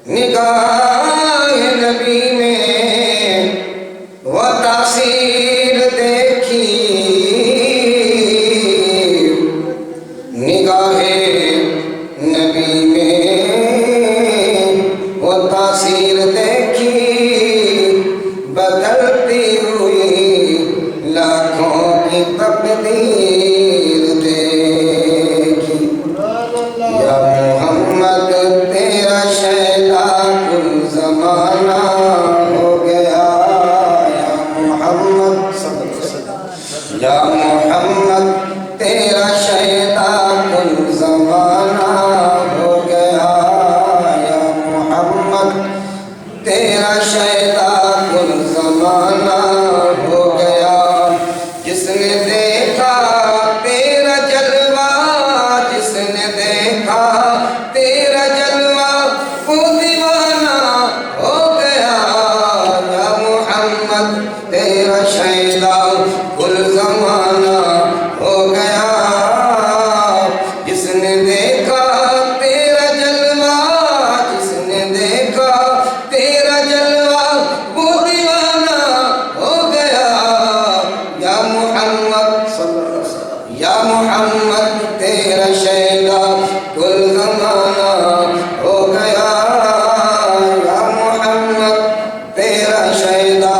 نگاہ نبی میں وہ تاثیر دیکھی، نگاہ نبی میں وہ تاثیر دیکھی، بدلتی ہوئی لاکھوں کی تقدیر دیکھی۔ یا محمد تیرا شیدا کل زمانہ ہو گیا، یا محمد صلی اللہ علیہ وسلم، یا محمد تیرا شیدا کل زمانہ ہو گیا، یا محمد تیرا شیدا کل زمانہ ہو گیا۔ جس نے دیکھا تیرا جلوہ، جس نے دیکھا تیرا جلوہ، وہ دیوانہ ہو گیا، یا محمد تیرا شیدا کل زمانہ ہو گیا۔ جس نے دیکھا تیرا جلوہ، جس نے دیکھا تیرا جلوہ، وہ دیوانہ ہو گیا، یا محمد صلی اللہ علیہ وسلم، یا محمد تیرا شیدا کل زمانہ ہو گیا، یا محمد تیرا شیدا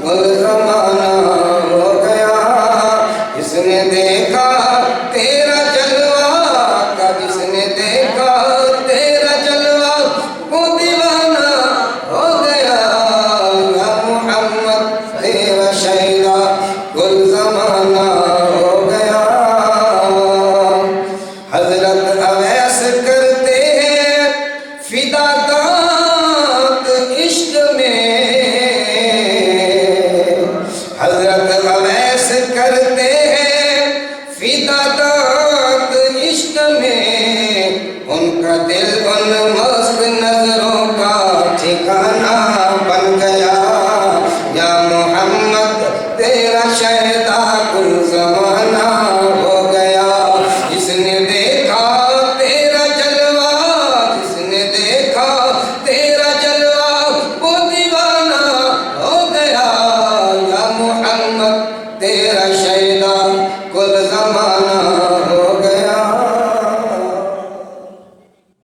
کل زمانہ ہو گیا۔ جس نے دیکھا تیرا جلوہ کا، جس نے دیکھا تیرا جلوہ، وہ دیوانہ ہو گیا، یا محمد تیرا شیدا کل زمانہ ہو گیا۔ حضرت اویس کرتے ہیں فدا دانت عشق میں، حضرت اویس کرتے ہیں فدا دانت عشق میں، ان کا دل ان مست نظروں کا ٹھکانہ بن گیا، یا محمد تیرا شیدا کل زمانہ